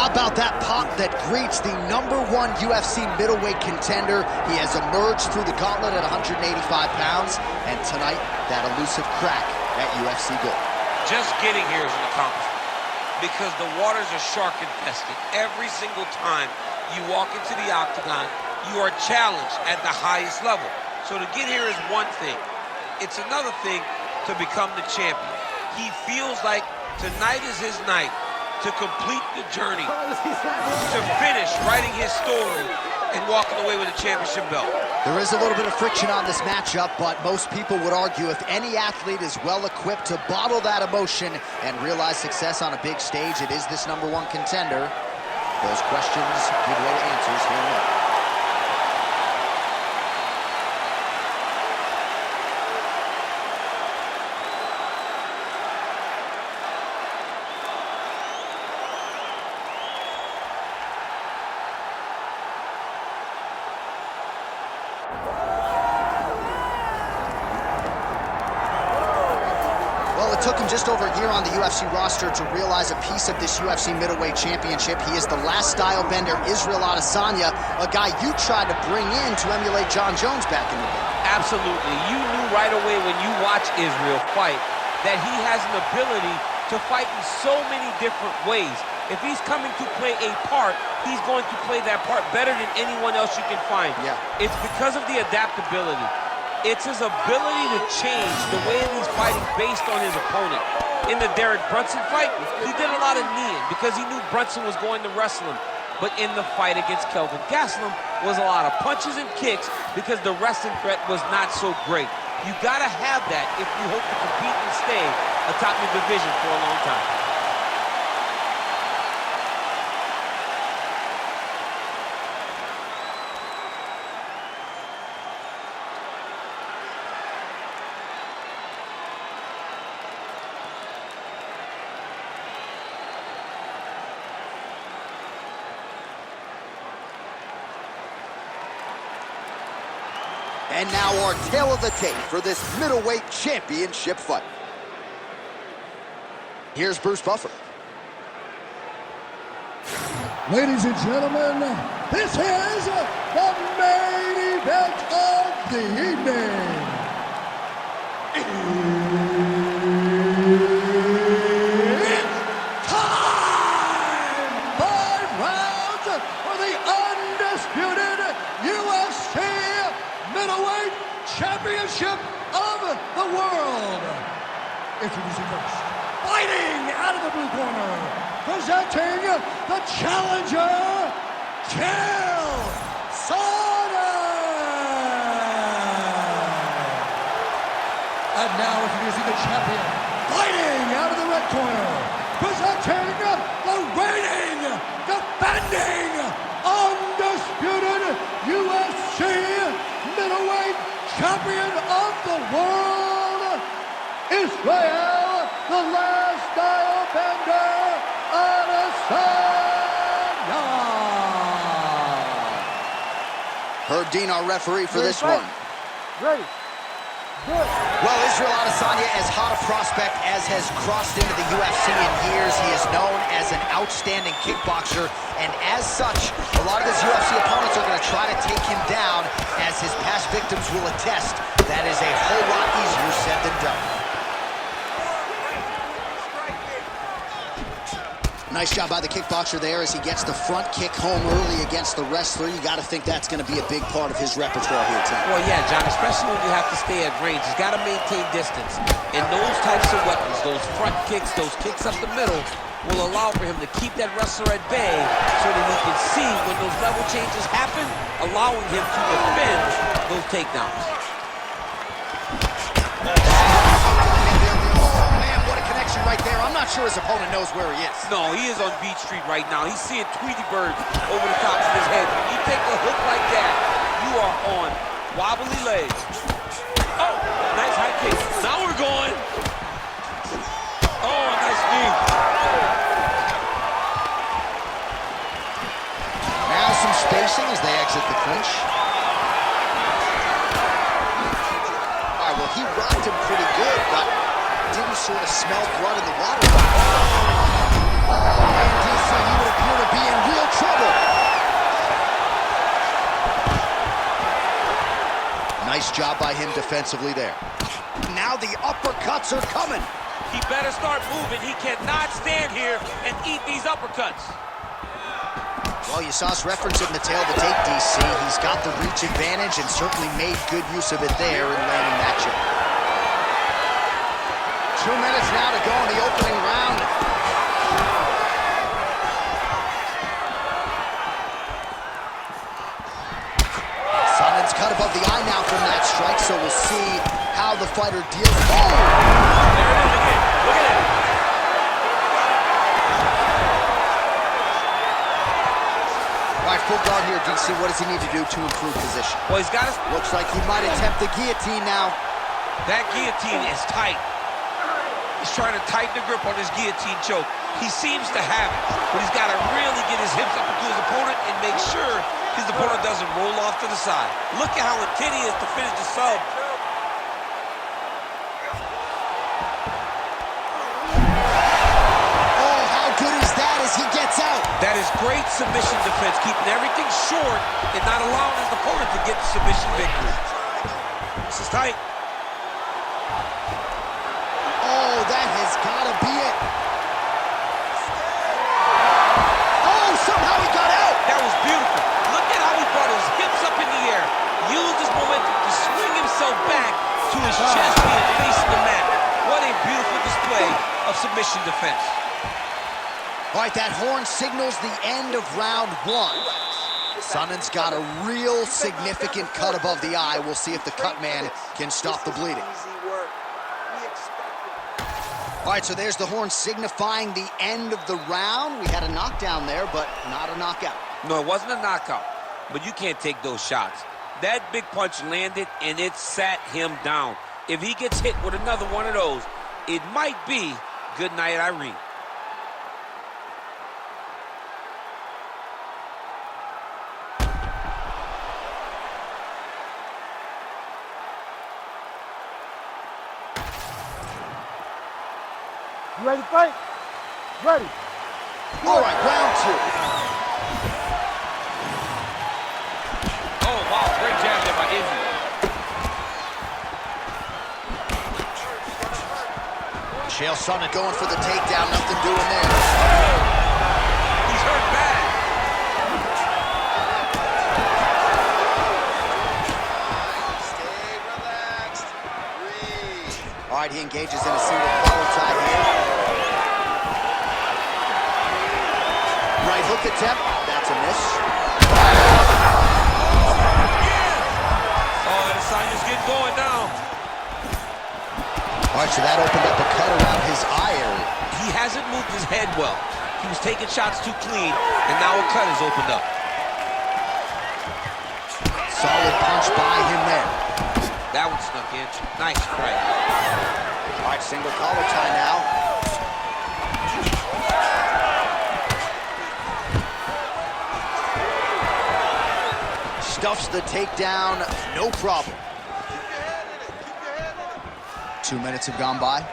How about that pop that greets the #1 UFC middleweight contender? He has emerged through the gauntlet at 185 pounds, and tonight, that elusive crack at UFC Gold. Just getting here is an accomplishment because the waters are shark infested. Every single time you walk into the octagon, you are challenged at the highest level. So to get here is one thing. It's another thing to become the champion. He feels like tonight is his night to complete the journey, to finish writing his story and walking away with a championship belt. There is a little bit of friction on this matchup, but most people would argue if any athlete is well equipped to bottle that emotion and realize success on a big stage, it is this #1 contender. Those questions give way to answers here in a minute. It took him just over a year on the UFC roster to realize a piece of this UFC middleweight championship. He is the last style bender, Israel Adesanya, a guy you tried to bring in to emulate John Jones back in the day. Absolutely. You knew right away when you watch Israel fight that he has an ability to fight in so many different ways. If he's coming to play a part, he's going to play that part better than anyone else you can find. Yeah. It's because of the adaptability. It's his ability to change the way he's fighting based on his opponent. In the Derek Brunson fight, he did a lot of kneeing because he knew Brunson was going to wrestle him. But in the fight against Kelvin Gastelum was a lot of punches and kicks because the wrestling threat was not so great. You gotta have that if you hope to compete and stay atop your division for a long time. And now our tale of the tape for this middleweight championship fight. Here's Bruce Buffer. Ladies and gentlemen, this is the main event of the evening. It's time! 5 rounds for the undisputed UFC middleweight championship of the world. Introducing first, fighting out of the blue corner, presenting the challenger, Chael Sonnen. And now introducing the champion, fighting out of the red corner, presenting the reigning, defending, undisputed UFC middleweight champion of the world, Israel, the last style bender, Adesanya. Herb Dean, our referee for this one. Ready. Good. Well, Israel Adesanya, as hot a prospect as has crossed into the UFC in years. He is known as an outstanding kickboxer, and as such, a lot of his UFC opponents are going to try to take him down. As his past victims will attest, that is a whole lot easier said than done. Nice job by the kickboxer there as he gets the front kick home early against the wrestler. You got to think that's going to be a big part of his repertoire here tonight. Well, yeah, John, especially when you have to stay at range. He's got to maintain distance. And those types of weapons, those front kicks, those kicks up the middle, will allow for him to keep that wrestler at bay so that he can see when those level changes happen, allowing him to defend those takedowns. Right there, I'm not sure his opponent knows where he is. No, he is on Beach Street right now. He's seeing Tweety Bird over the top of his head. When you take a hook like that, you are on wobbly legs. Oh, nice high kick. Now we're going. Oh, nice knee. Now some spacing as they exit the clinch. All right, well, he rocked him pretty good, but didn't sort of smell blood in the water. And DC, he would appear to be in real trouble. Nice job by him defensively there. Now the uppercuts are coming. He better start moving. He cannot stand here and eat these uppercuts. Well, you saw us referencing the tail of the tape, DC. He's got the reach advantage and certainly made good use of it there in landing that shot. 2 minutes now to go in the opening round. Sonnen's cut above the eye now from that strike, so we'll see how the fighter deals. Oh! There it is again. Look at it. All right, full guard here, DC. What does he need to do to improve position? Well, he's got to... Looks like he might attempt the guillotine now. That guillotine is tight. He's trying to tighten the grip on his guillotine choke. He seems to have it, but he's got to really get his hips up into his opponent and make sure his opponent doesn't roll off to the side. Look at how intent he is to finish the sub. Oh, how good is that as he gets out? That is great submission defense, keeping everything short and not allowing his opponent to get the submission victory. This is tight. Oh, that has got to be it. Oh, somehow he got out. That was beautiful. Look at how he brought his hips up in the air, used his momentum to swing himself back to his chest being facing the mat. What a beautiful display of submission defense. All right, that horn signals the end of round one. Sonnen's got a real significant cut above the eye. We'll see if the cut man can stop the bleeding. All right, so there's the horn signifying the end of the round. We had a knockdown there, but not a knockout. No, it wasn't a knockout, but you can't take those shots. That big punch landed, and it sat him down. If he gets hit with another one of those, it might be good night, Irene. You ready to fight? Ready. All right, round two. Oh, wow, great jab there by Izzy. Chael Sonnen going for the takedown, nothing doing there. He's hurt bad. Stay relaxed. Breathe. All right, he engages in a single collar tie here. Right hook attempt, that's a miss. Oh, Adesanya's getting going now. All right, so that opened up a cut around his eye area. He hasn't moved his head well. He was taking shots too clean, and now a cut has opened up. Solid punch by him there. That one snuck in. Nice strike. All right, single collar tie now. Stuffs the takedown, no problem. 2 minutes have gone by.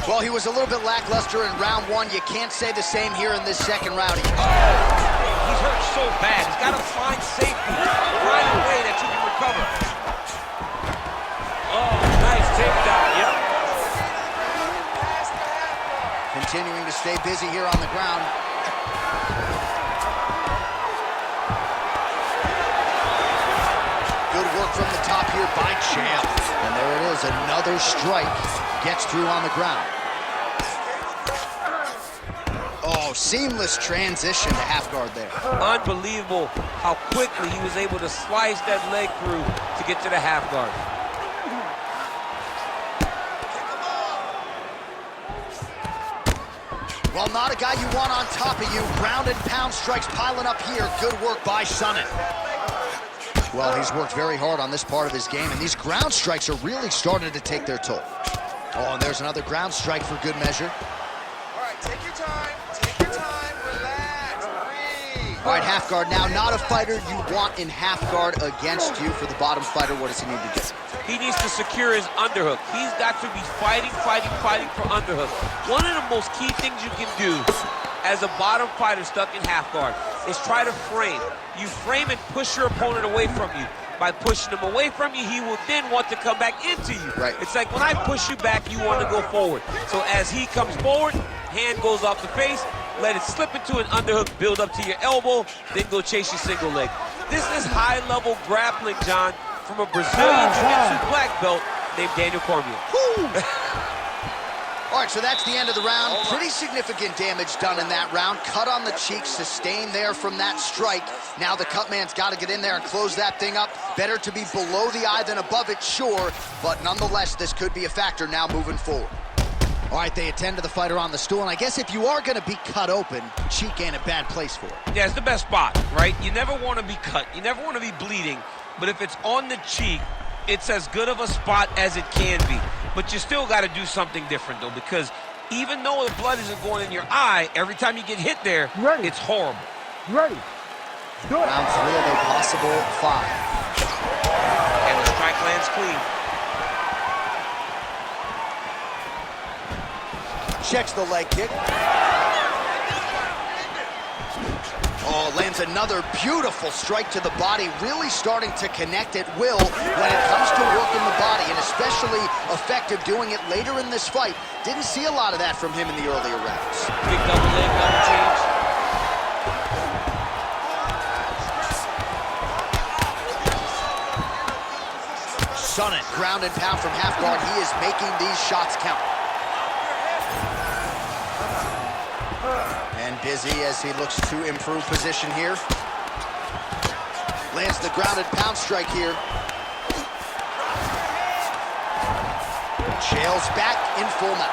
Well, he was a little bit lackluster in round one. You can't say the same here in this second round. He's hurt so bad. He's got to find safety. Find a way that you can recover. Oh, nice takedown. Yep. Continuing to stay busy here on the ground. Good work from the top here by Chael. And there it is, another strike gets through on the ground. Oh, seamless transition to half guard there. Unbelievable how quickly he was able to slice that leg through to get to the half guard. Well, not a guy you want on top of you. Ground and pound strikes piling up here. Good work by Sonnen. Well, he's worked very hard on this part of his game, and these ground strikes are really starting to take their toll. Oh, and there's another ground strike for good measure. All right, take your time, relax, breathe. All right, half guard now. Not a fighter you want in half guard against you. For the bottom fighter, what does he need to do? He needs to secure his underhook. He's got to be fighting for underhook. One of the most key things you can do as a bottom fighter stuck in half guard is try to frame. You frame and push your opponent away from you. By pushing him away from you, he will then want to come back into you. Right. It's like when I push you back, you want to go forward. So as he comes forward, hand goes off the face, let it slip into an underhook, build up to your elbow, then go chase your single leg. This is high-level grappling, John, from a Brazilian Jiu-Jitsu black belt named Daniel Cormier. All right, so that's the end of the round. Pretty significant damage done in that round. Cut on the cheek, sustained there from that strike. Now the cut man's got to get in there and close that thing up. Better to be below the eye than above it, sure, but nonetheless, this could be a factor now moving forward. All right, they attend to the fighter on the stool, and I guess if you are going to be cut open, cheek ain't a bad place for it. Yeah, it's the best spot, right? You never want to be cut. You never want to be bleeding, but if it's on the cheek, it's as good of a spot as it can be. But you still got to do something different, though, because even though the blood isn't going in your eye, every time you get hit there, it's horrible. Ready. Do it. Round 3 of a possible 5. And the strike lands clean. Checks the leg kick. Oh, lands another beautiful strike to the body, really starting to connect at will when it comes to working the body, and especially effective doing it later in this fight. Didn't see a lot of that from him in the earlier rounds. Big double leg, double change. Sonnen, ground and pound from half guard. He is making these shots count. And busy as he looks to improve position here. Lands the ground and pound strike here. Chael's back in full mount.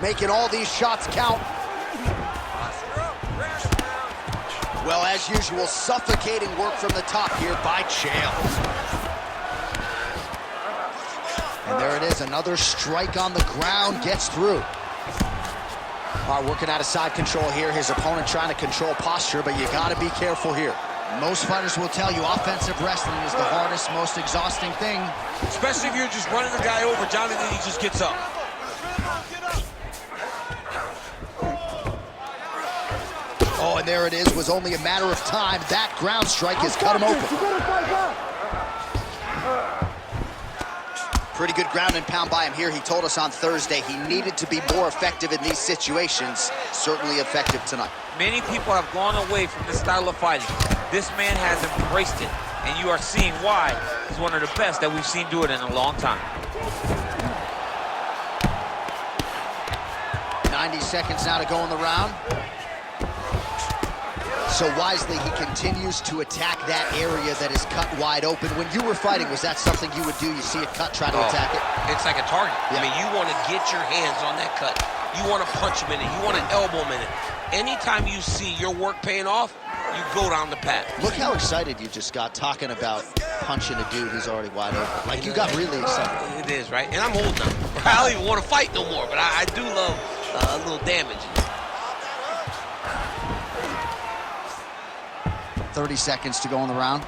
Making all these shots count. Well, as usual, suffocating work from the top here by Chael. And there it is, another strike on the ground, gets through. All right, working out of side control here. His opponent trying to control posture, but you gotta be careful here. Most fighters will tell you offensive wrestling is the hardest, most exhausting thing. Especially if you're just running the guy over, John, and then he just gets up. Oh, and there it is. Was only a matter of time. That ground strike has cut him open. Pretty good ground and pound by him here. He told us on Thursday he needed to be more effective in these situations. Certainly effective tonight. Many people have gone away from this style of fighting. This man has embraced it, and you are seeing why he's one of the best that we've seen do it in a long time. 90 seconds now to go in the round. So wisely, he continues to attack that area that is cut wide open. When you were fighting, was that something you would do? You see a cut, try to attack it? It's like a target. Yeah. I mean, you want to get your hands on that cut. You want to punch him in it. You want to elbow him in it. Anytime you see your work paying off, you go down the path. Look how excited you just got talking about punching a dude who's already wide open. Like, you got really excited. It is, right? And I'm old now. I don't even want to fight no more, but I do love a little damage. 30 seconds to go in the round.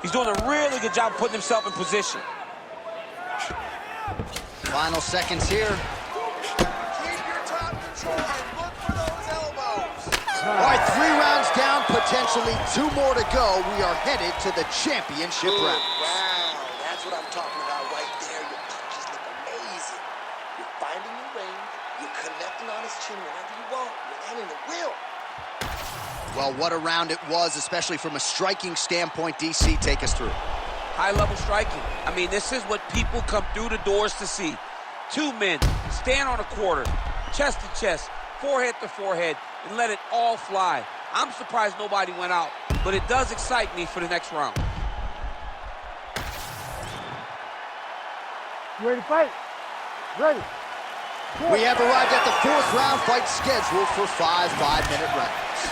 He's doing a really good job putting himself in position. Final seconds here. Keep your top control and look for those elbows. All right, 3 rounds down, potentially 2 more to go. We are headed to the championship round. Wow, that's what I'm talking about right there. Your punches look amazing. You're finding your range. You're connecting on his chin whenever you want. You're landing the will. Well, what a round it was, especially from a striking standpoint. DC, take us through. High-level striking. I mean, this is what people come through the doors to see. 2 men stand on a quarter, chest to chest, forehead to forehead, and let it all fly. I'm surprised nobody went out, but it does excite me for the next round. You ready to fight? Ready. We have arrived at the 4th round, fight scheduled for 5 5-minute rounds.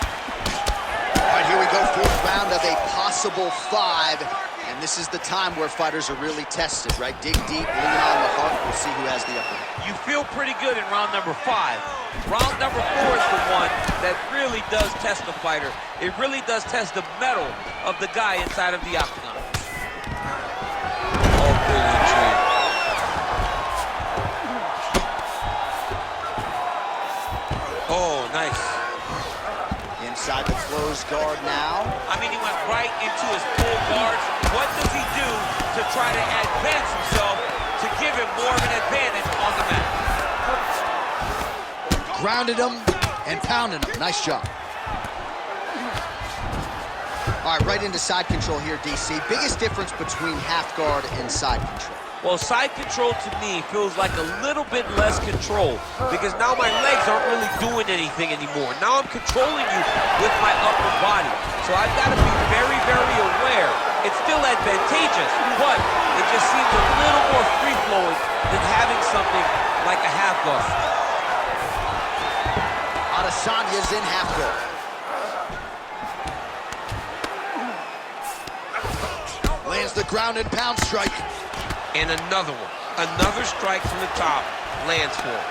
All right, here we go, 4th round of a possible 5. And this is the time where fighters are really tested, right? Dig deep, lean on the heart. We'll see who has the upper hand. You feel pretty good in round number 5. Round number 4 is the one that really does test the fighter. It really does test the mettle of the guy inside of the octagon. Oh, good intrigue. Oh, nice. Inside the closed guard now. I mean, he went right into his full guards. What does he do to try to advance himself to give him more of an advantage on the mat? Grounded him and pounded him. Nice job. All right, right into side control here, DC. Biggest difference between half guard and side control? Well, side control to me feels like a little bit less control because now my legs aren't really doing anything anymore. Now I'm controlling you with my upper body. So I've got to be very, very aware. It's still advantageous, but it just seems a little more free-flowing than having something like a half guard. Adesanya's in half guard. Lands the ground and pound strike. And another one. Another strike from the top lands for him.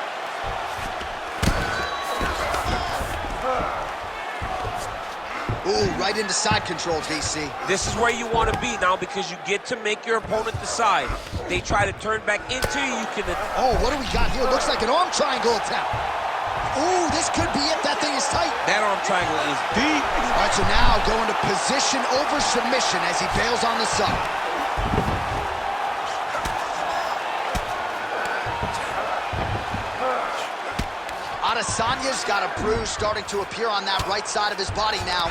Ooh, right into side control, DC. This is where you want to be now because you get to make your opponent decide. They try to turn back into you. You can... Oh, what do we got here? Looks like an arm triangle attack. Ooh, this could be it. That thing is tight. That arm triangle is deep. All right, so now going to position over submission as he bails on the side. Adesanya's got a bruise starting to appear on that right side of his body now.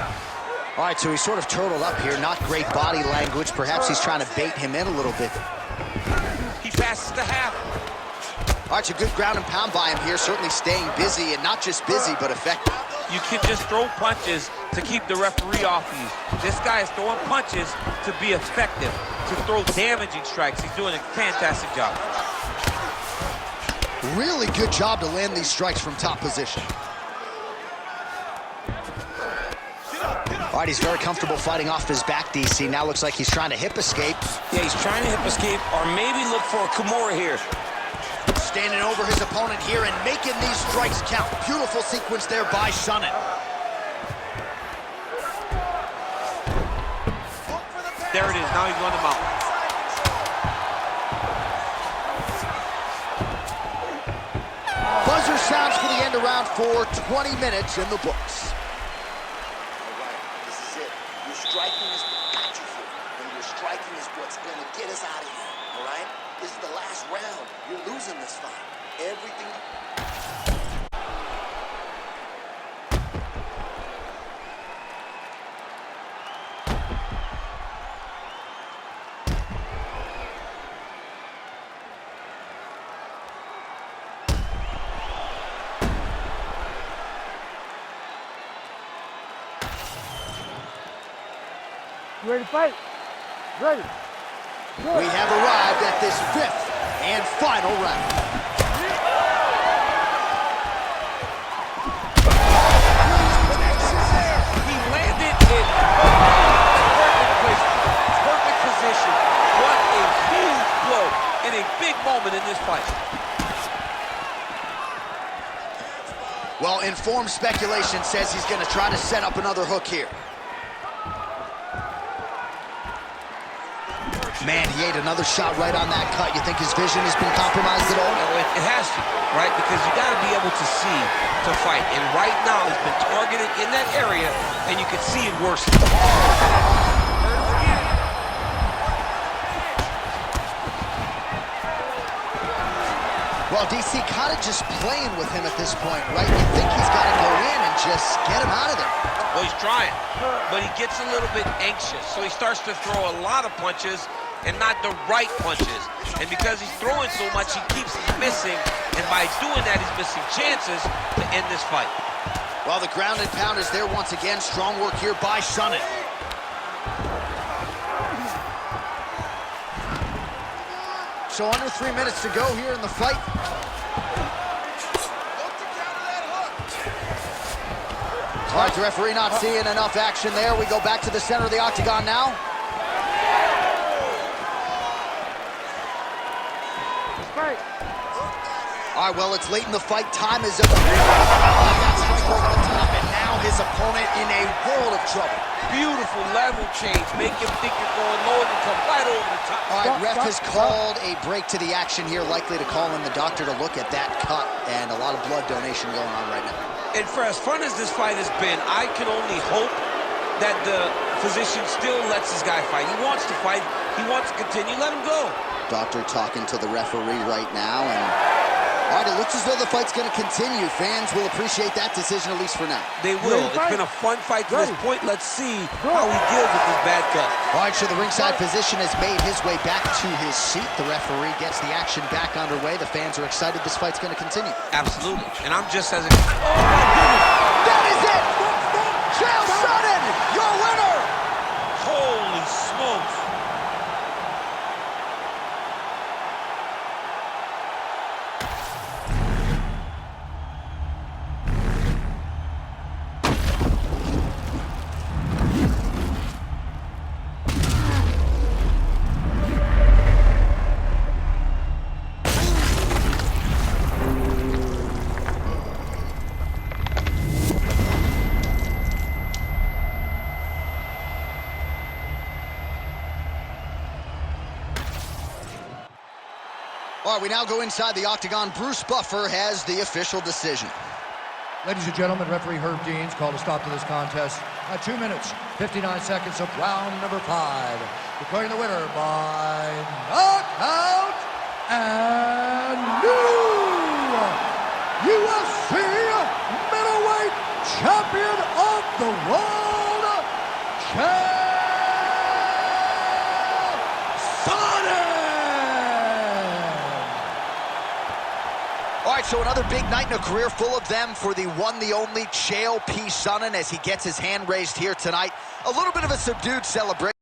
All right, so he's sort of turtled up here. Not great body language. Perhaps he's trying to bait him in a little bit. He passes the half. All right, so good ground and pound by him here. Certainly staying busy, and not just busy, but effective. You can just throw punches to keep the referee off you. This guy is throwing punches to be effective, to throw damaging strikes. He's doing a fantastic job. Really good job to land these strikes from top position. All right, he's very comfortable fighting off his back, DC. Now looks like he's trying to hip escape. Yeah, he's trying to hip escape or maybe look for a Kimura here. Standing over his opponent here and making these strikes count. Beautiful sequence there by Sonnen. There it is. Now he's on the mount. Buzzer sounds for the end of round 4. 20 minutes in the books. All right, this is it. Your striking is what got you here. And your striking is what's going to get us out of here. All right? This is the last round. You're losing this fight. Everything... You ready to fight? Ready. Good. We have arrived at this 5th and final round. He landed in perfect placement, perfect position. What a huge blow and a big moment in this fight. Well, informed speculation says he's going to try to set up another hook here. Man, he ate another shot right on that cut. You think his vision has been compromised at all? No, it has to, right? Because you got to be able to see to fight. And right now, he's been targeted in that area, and you can see it worse. Well, DC kind of just playing with him at this point, right? You think he's got to go in and just get him out of there. Well, he's trying, but he gets a little bit anxious. So he starts to throw a lot of punches and not the right punches. And because he's throwing so much, he keeps missing. And by doing that, he's missing chances to end this fight. Well, the ground and pound is there once again. Strong work here by Sonnen. So under 3 minutes to go here in the fight. All right, the referee not seeing enough action there. We go back to the center of the octagon now. Straight. All right, well, it's late in the fight. Time is up. That strike over the top, and now his opponent in a world of trouble. Beautiful level change. Make him think you're going low and come right over the top. All right, ref has called a break to the action here, likely to call in the doctor to look at that cut, and a lot of blood donation going on right now. And for as fun as this fight has been, I can only hope that the physician still lets this guy fight. He wants to fight. He wants to continue. Let him go. Doctor talking to the referee right now, and all right, it looks as though the fight's going to continue. Fans will appreciate that decision, at least for now. They will. It's been a fun fight to this point. Let's see how he deals with this bad cut. All right, so the ringside physician has made his way back to his seat. The referee gets the action back underway. The fans are excited this fight's going to continue. Absolutely. And I'm just as excited. Oh, my goodness. That is it! Chael Sonnen, your winner! Holy smokes. All right, we now go inside the octagon. Bruce Buffer has the official decision. Ladies and gentlemen, referee Herb Dean's called a stop to this contest at 2 minutes, 59 seconds of round number 5. Declaring the winner by knockout and new UFC middleweight champion of the world, Chael Sonnen! All right, so another big night in a career full of them for the one, the only Chael P. Sonnen as he gets his hand raised here tonight. A little bit of a subdued celebration.